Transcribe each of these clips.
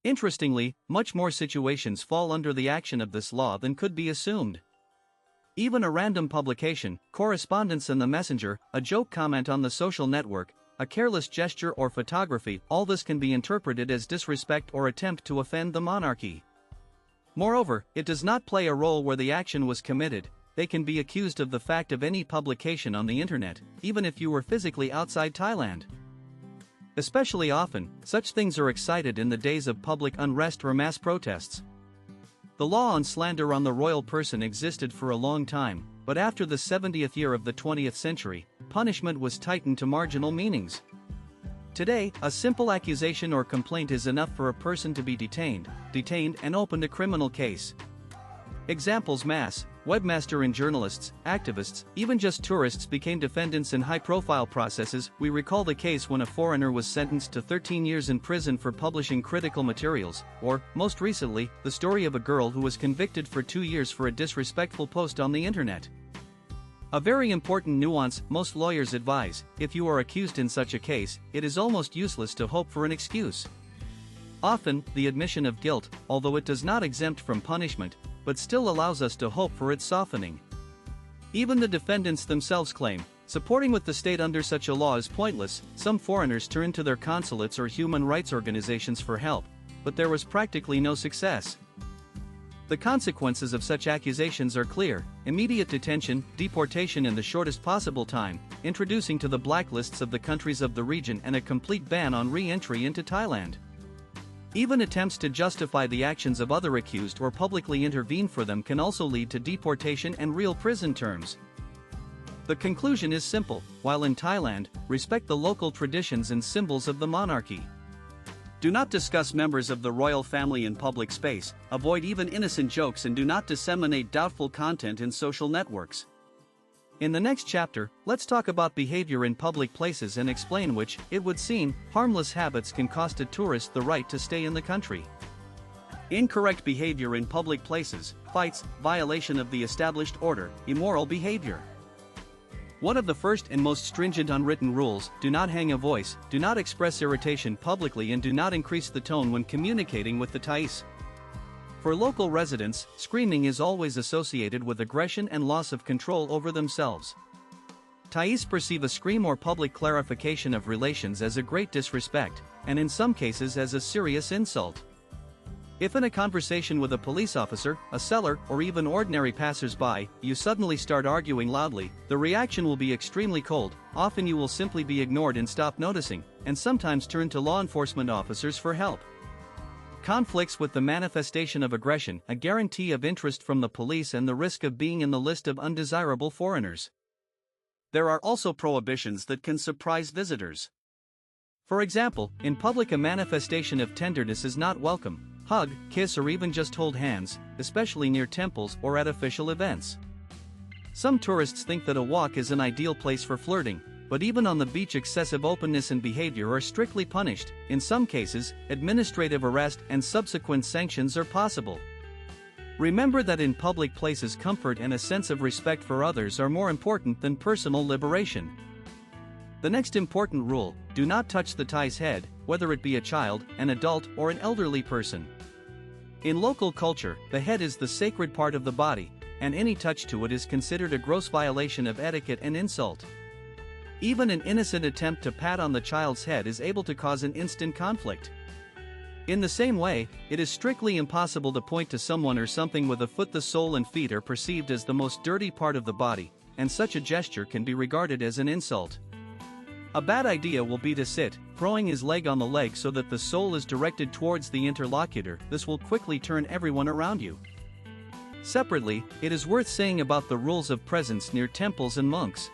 Interestingly, much more situations fall under the action of this law than could be assumed. Even a random publication, correspondence in the messenger, a joke comment on the social network, a careless gesture or photography, all this can be interpreted as disrespect or attempt to offend the monarchy. Moreover, it does not play a role where the action was committed. They can be accused of the fact of any publication on the internet, even if you were physically outside Thailand. Especially often, such things are excited in the days of public unrest or mass protests. The law on slander on the royal person existed for a long time, but after the 70th year of the 20th century, punishment was tightened to marginal meanings. Today, a simple accusation or complaint is enough for a person to be detained, and opened a criminal case. Examples: mass, webmaster and journalists, activists, even just tourists became defendants in high-profile processes. We recall the case when a foreigner was sentenced to 13 years in prison for publishing critical materials, or, most recently, the story of a girl who was convicted for 2 years for a disrespectful post on the internet. A very important nuance: most lawyers advise, if you are accused in such a case, it is almost useless to hope for an excuse. Often, the admission of guilt, although it does not exempt from punishment, but still allows us to hope for its softening. Even the defendants themselves claim, supporting with the state under such a law is pointless. Some foreigners turn to their consulates or human rights organizations for help, but there was practically no success. The consequences of such accusations are clear: immediate detention, deportation in the shortest possible time, introducing to the blacklists of the countries of the region, and a complete ban on re-entry into Thailand. Even attempts to justify the actions of other accused or publicly intervene for them can also lead to deportation and real prison terms. The conclusion is simple: while in Thailand, respect the local traditions and symbols of the monarchy. Do not discuss members of the royal family in public space, avoid even innocent jokes, and do not disseminate doubtful content in social networks. In the next chapter, let's talk about behavior in public places and explain which, it would seem, harmless habits can cost a tourist the right to stay in the country. Incorrect behavior in public places: fights, violation of the established order, immoral behavior. One of the first and most stringent unwritten rules: do not hang a voice, do not express irritation publicly, and do not increase the tone when communicating with the Thais. For local residents, screaming is always associated with aggression and loss of control over themselves. Thais perceive a scream or public clarification of relations as a great disrespect, and in some cases as a serious insult. If in a conversation with a police officer, a seller, or even ordinary passers-by, you suddenly start arguing loudly, the reaction will be extremely cold. Often you will simply be ignored and stop noticing, and sometimes turn to law enforcement officers for help. Conflicts with the manifestation of aggression, a guarantee of interest from the police, and the risk of being in the list of undesirable foreigners. There are also prohibitions that can surprise visitors. For example, in public a manifestation of tenderness is not welcome: hug, kiss, or even just hold hands, especially near temples or at official events. Some tourists think that a walk is an ideal place for flirting, but even on the beach excessive openness and behavior are strictly punished. In some cases, administrative arrest and subsequent sanctions are possible. Remember that in public places comfort and a sense of respect for others are more important than personal liberation. The next important rule: do not touch the Thai's head, whether it be a child, an adult, or an elderly person. In local culture, the head is the sacred part of the body, and any touch to it is considered a gross violation of etiquette and insult. Even an innocent attempt to pat on the child's head is able to cause an instant conflict. In the same way, it is strictly impossible to point to someone or something with a foot. The soul and feet are perceived as the most dirty part of the body, and such a gesture can be regarded as an insult. A bad idea will be to sit, throwing his leg on the leg so that the sole is directed towards the interlocutor. This will quickly turn everyone around you. Separately, it is worth saying about the rules of presence near temples and monks.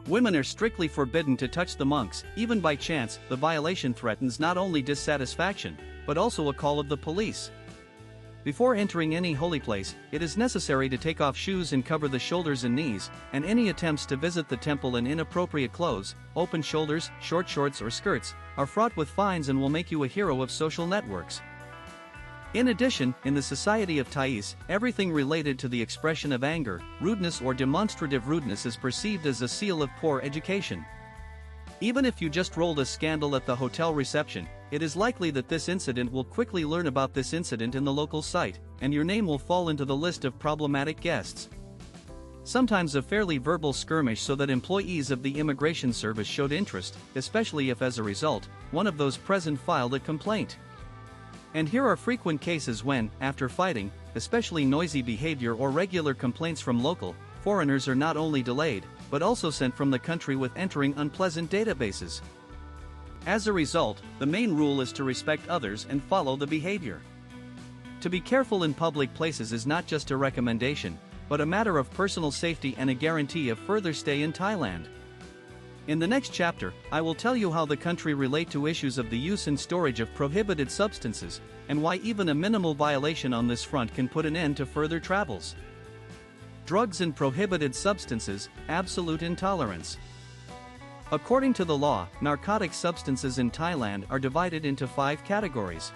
Women are strictly forbidden to touch the monks, even by chance. The violation threatens not only dissatisfaction, but also a call of the police. Before entering any holy place, it is necessary to take off shoes and cover the shoulders and knees, and any attempts to visit the temple in inappropriate clothes, open shoulders, short shorts, or skirts, are fraught with fines and will make you a hero of social networks. In addition, in the society of Thais, everything related to the expression of anger, rudeness, or demonstrative rudeness is perceived as a seal of poor education. Even if you just rolled a scandal at the hotel reception, it is likely that this incident will quickly learn about this incident in the local site, and your name will fall into the list of problematic guests. Sometimes a fairly verbal skirmish so that employees of the immigration service showed interest, especially if as a result, one of those present filed a complaint. And here are frequent cases when, after fighting, especially noisy behavior or regular complaints from local, foreigners are not only delayed, but also sent from the country with entering unpleasant databases. As a result, the main rule is to respect others and follow the behavior. To be careful in public places is not just a recommendation, but a matter of personal safety and a guarantee of further stay in Thailand. In the next chapter, I will tell you how the country relate to issues of the use and storage of prohibited substances, and why even a minimal violation on this front can put an end to further travels. Drugs and prohibited substances, absolute intolerance. According to the law, narcotic substances in Thailand are divided into 5 categories.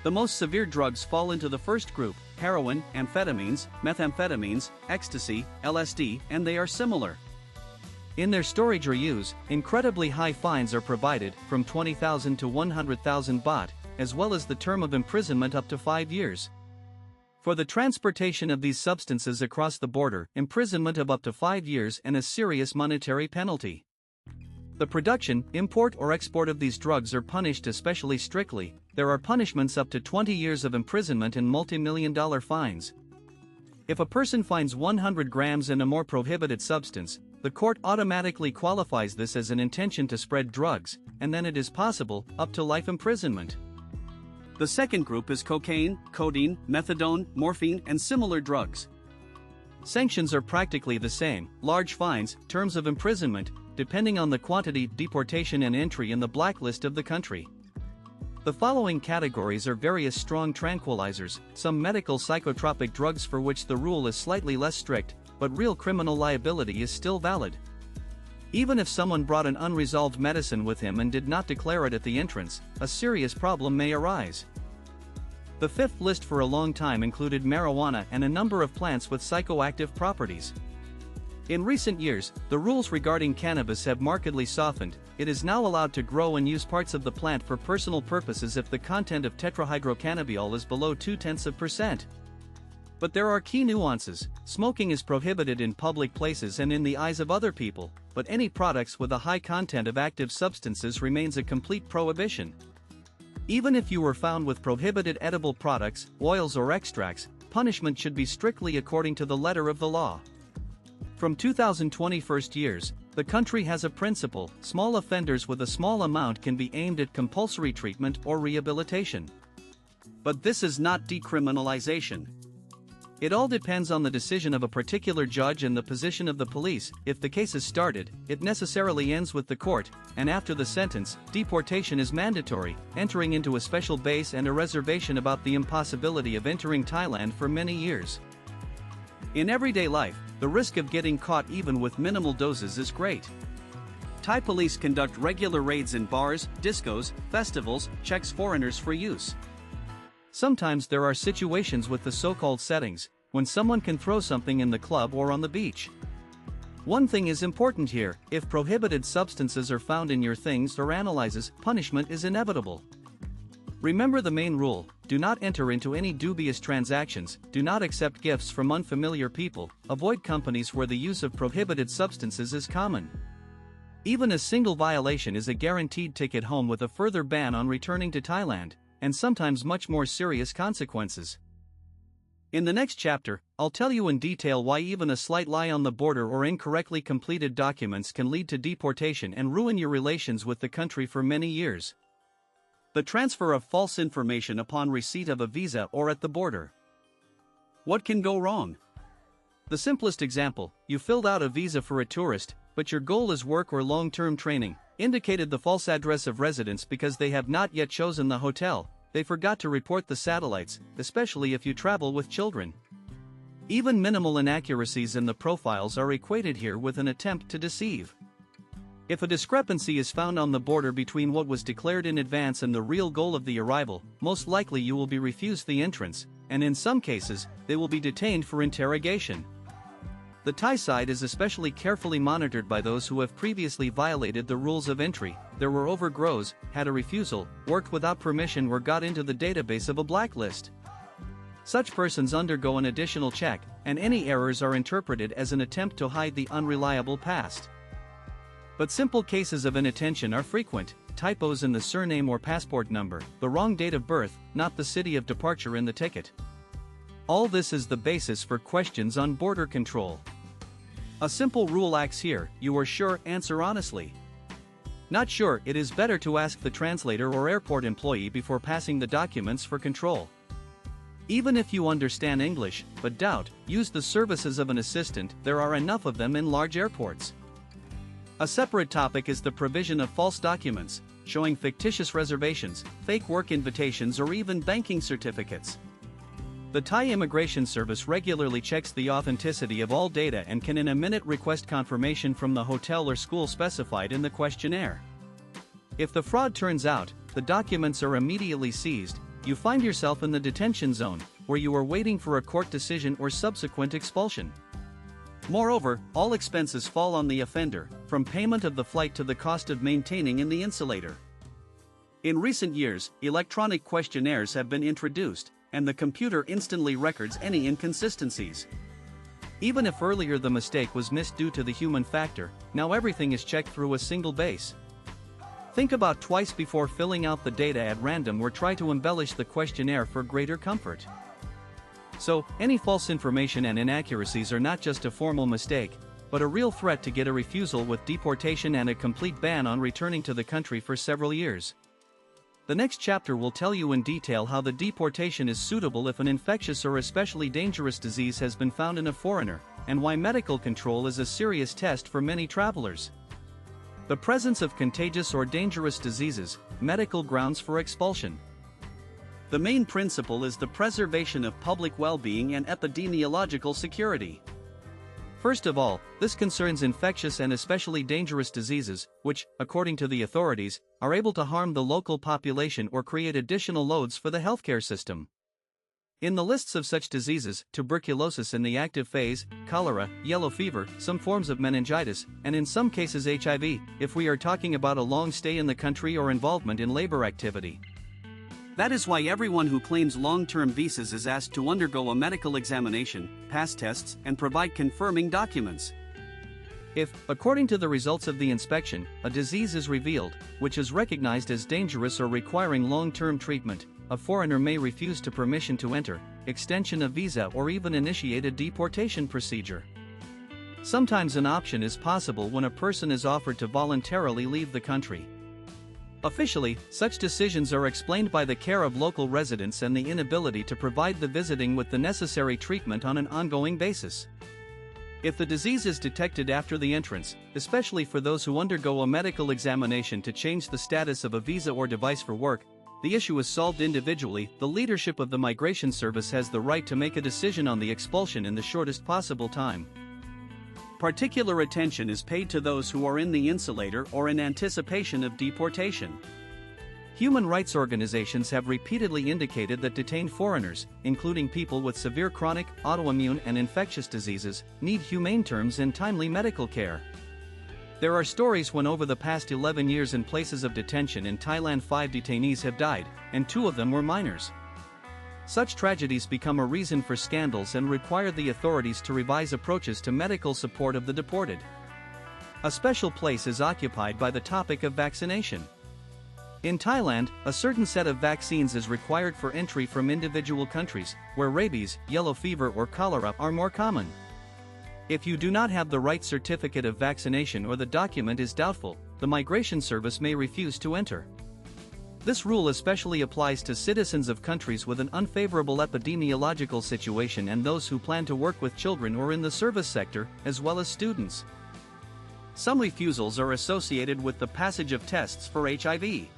The most severe drugs fall into the first group: heroin, amphetamines, methamphetamines, ecstasy, LSD, and they are similar. In their storage or use, incredibly high fines are provided, from 20,000 to 100,000 baht, as well as the term of imprisonment up to 5 years. For the transportation of these substances across the border, imprisonment of up to 5 years and a serious monetary penalty. The production, import or export of these drugs are punished especially strictly. There are punishments up to 20 years of imprisonment and multi-million-dollar fines. If a person finds 100 grams in a more prohibited substance, the court automatically qualifies this as an intention to spread drugs, and then it is possible, up to life imprisonment. The second group is cocaine, codeine, methadone, morphine, and similar drugs. Sanctions are practically the same: large fines, terms of imprisonment, depending on the quantity, deportation, and entry in the blacklist of the country. The following categories are various strong tranquilizers, some medical psychotropic drugs for which the rule is slightly less strict, but real criminal liability is still valid. Even if someone brought an unresolved medicine with him and did not declare it at the entrance, a serious problem may arise. The fifth list for a long time included marijuana and a number of plants with psychoactive properties. In recent years, the rules regarding cannabis have markedly softened. It is now allowed to grow and use parts of the plant for personal purposes if the content of tetrahydrocannabidiol is below 0.2%. But there are key nuances. Smoking is prohibited in public places and in the eyes of other people, but any products with a high content of active substances remains a complete prohibition. Even if you were found with prohibited edible products, oils or extracts, punishment should be strictly according to the letter of the law. From 2021 years, the country has a principle: small offenders with a small amount can be aimed at compulsory treatment or rehabilitation. But this is not decriminalization. It all depends on the decision of a particular judge and the position of the police. If the case is started, it necessarily ends with the court, and after the sentence, deportation is mandatory, entering into a special base and a reservation about the impossibility of entering Thailand for many years. In everyday life, the risk of getting caught even with minimal doses is great. Thai police conduct regular raids in bars, discos, festivals, checks foreigners for use. Sometimes there are situations with the so-called settings, when someone can throw something in the club or on the beach. One thing is important here: if prohibited substances are found in your things or analyzes, punishment is inevitable. Remember the main rule: do not enter into any dubious transactions, do not accept gifts from unfamiliar people, avoid companies where the use of prohibited substances is common. Even a single violation is a guaranteed ticket home with a further ban on returning to Thailand, and sometimes much more serious consequences. In the next chapter, I'll tell you in detail why even a slight lie on the border or incorrectly completed documents can lead to deportation and ruin your relations with the country for many years. The transfer of false information upon receipt of a visa or at the border. What can go wrong? The simplest example: you filled out a visa for a tourist, but your goal is work or long-term training, indicated the false address of residence because they have not yet chosen the hotel. They forgot to report the satellites, especially if you travel with children. Even minimal inaccuracies in the profiles are equated here with an attempt to deceive. If a discrepancy is found on the border between what was declared in advance and the real goal of the arrival, most likely you will be refused the entrance, and in some cases, they will be detained for interrogation. The Thai side is especially carefully monitored by those who have previously violated the rules of entry. There were overgrows, had a refusal, worked without permission or got into the database of a blacklist. Such persons undergo an additional check, and any errors are interpreted as an attempt to hide the unreliable past. But simple cases of inattention are frequent: typos in the surname or passport number, the wrong date of birth, not the city of departure in the ticket. All this is the basis for questions on border control. A simple rule acts here: you are sure, answer honestly. Not sure, it is better to ask the translator or airport employee before passing the documents for control. Even if you understand English, but doubt, use the services of an assistant. There are enough of them in large airports. A separate topic is the provision of false documents, showing fictitious reservations, fake work invitations or even banking certificates. The Thai Immigration Service regularly checks the authenticity of all data and can in a minute request confirmation from the hotel or school specified in the questionnaire. If the fraud turns out, the documents are immediately seized. You find yourself in the detention zone, where you are waiting for a court decision or subsequent expulsion. Moreover, all expenses fall on the offender, from payment of the flight to the cost of maintaining in the insulator. In recent years, electronic questionnaires have been introduced, and the computer instantly records any inconsistencies. Even if earlier the mistake was missed due to the human factor, now everything is checked through a single base. Think about twice before filling out the data at random or try to embellish the questionnaire for greater comfort. So, any false information and inaccuracies are not just a formal mistake, but a real threat to get a refusal with deportation and a complete ban on returning to the country for several years. The next chapter will tell you in detail how the deportation is suitable if an infectious or especially dangerous disease has been found in a foreigner, and why medical control is a serious test for many travelers. The presence of contagious or dangerous diseases, medical grounds for expulsion. The main principle is the preservation of public well-being and epidemiological security. First of all, this concerns infectious and especially dangerous diseases, which, according to the authorities, are able to harm the local population or create additional loads for the healthcare system. In the lists of such diseases, tuberculosis in the active phase, cholera, yellow fever, some forms of meningitis, and in some cases HIV, if we are talking about a long stay in the country or involvement in labor activity. That is why everyone who claims long-term visas is asked to undergo a medical examination, pass tests, and provide confirming documents. If, according to the results of the inspection, a disease is revealed, which is recognized as dangerous or requiring long-term treatment, a foreigner may refuse to permission to enter, extension of visa or even initiate a deportation procedure. Sometimes an option is possible when a person is offered to voluntarily leave the country. Officially, such decisions are explained by the care of local residents and the inability to provide the visiting with the necessary treatment on an ongoing basis. If the disease is detected after the entrance, especially for those who undergo a medical examination to change the status of a visa or device for work, the issue is solved individually. The leadership of the Migration Service has the right to make a decision on the expulsion in the shortest possible time. Particular attention is paid to those who are in the insulator or in anticipation of deportation. Human rights organizations have repeatedly indicated that detained foreigners, including people with severe chronic, autoimmune and infectious diseases, need humane terms and timely medical care. There are stories when over the past 11 years in places of detention in Thailand 5 detainees have died, and 2 of them were minors. Such tragedies become a reason for scandals and require the authorities to revise approaches to medical support of the deported. A special place is occupied by the topic of vaccination. In Thailand, a certain set of vaccines is required for entry from individual countries, where rabies, yellow fever or cholera are more common. If you do not have the right certificate of vaccination or the document is doubtful, the Migration Service may refuse to enter. This rule especially applies to citizens of countries with an unfavorable epidemiological situation and those who plan to work with children or in the service sector, as well as students. Some refusals are associated with the passage of tests for HIV.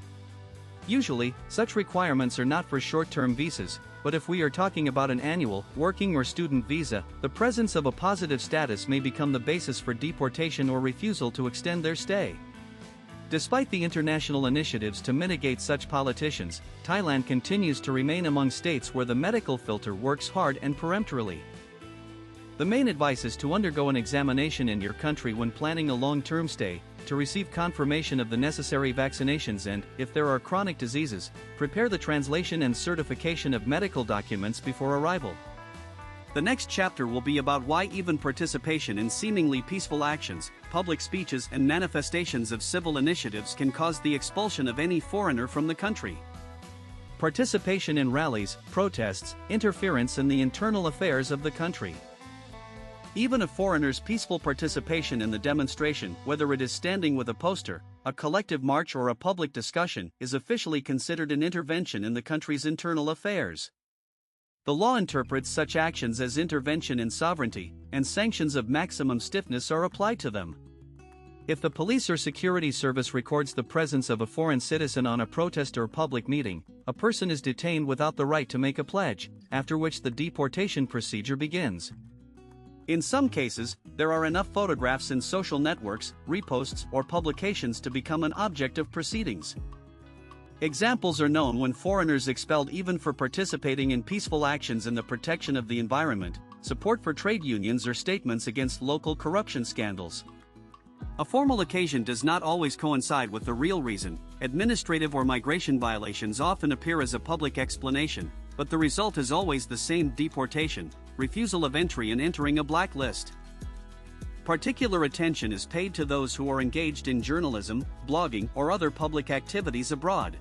Usually, such requirements are not for short-term visas, but if we are talking about an annual, working or student visa, the presence of a positive status may become the basis for deportation or refusal to extend their stay. Despite the international initiatives to mitigate such politicians, Thailand continues to remain among states where the medical filter works hard and peremptorily. The main advice is to undergo an examination in your country when planning a long-term stay, to receive confirmation of the necessary vaccinations and, if there are chronic diseases, prepare the translation and certification of medical documents before arrival. The next chapter will be about why even participation in seemingly peaceful actions, public speeches and manifestations of civil initiatives can cause the expulsion of any foreigner from the country. Participation in rallies, protests, interference in the internal affairs of the country. Even a foreigner's peaceful participation in the demonstration, whether it is standing with a poster, a collective march or a public discussion, is officially considered an intervention in the country's internal affairs. The law interprets such actions as intervention in sovereignty, and sanctions of maximum stiffness are applied to them. If the police or security service records the presence of a foreign citizen on a protest or public meeting, a person is detained without the right to make a pledge, after which the deportation procedure begins. In some cases, there are enough photographs in social networks, reposts, or publications to become an object of proceedings. Examples are known when foreigners expelled even for participating in peaceful actions in the protection of the environment, support for trade unions or statements against local corruption scandals. A formal occasion does not always coincide with the real reason. Administrative or migration violations often appear as a public explanation, but the result is always the same: deportation, refusal of entry and entering a blacklist. Particular attention is paid to those who are engaged in journalism, blogging, or other public activities abroad.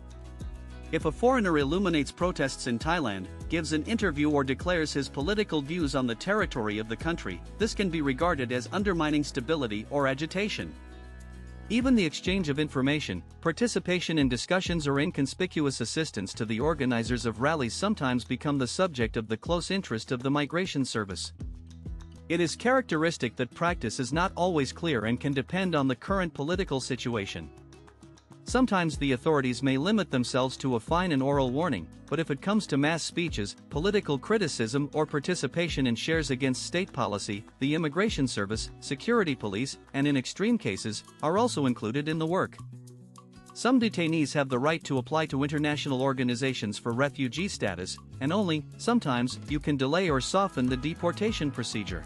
If a foreigner illuminates protests in Thailand, gives an interview or declares his political views on the territory of the country, this can be regarded as undermining stability or agitation. Even the exchange of information, participation in discussions or inconspicuous assistance to the organizers of rallies sometimes become the subject of the close interest of the migration service. It is characteristic that practice is not always clear and can depend on the current political situation. Sometimes the authorities may limit themselves to a fine and oral warning, but if it comes to mass speeches, political criticism or participation in shares against state policy, the immigration service, security police, and in extreme cases, are also included in the work. Some detainees have the right to apply to international organizations for refugee status, and only, sometimes, you can delay or soften the deportation procedure.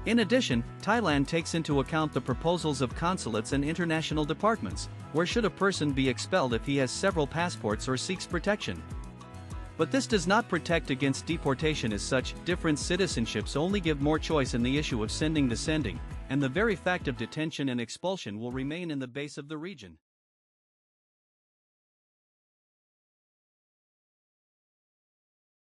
In addition, Thailand takes into account the proposals of consulates and international departments, where should a person be expelled if he has several passports or seeks protection. But this does not protect against deportation as such. Different citizenships only give more choice in the issue of sending, and the very fact of detention and expulsion will remain in the base of the region.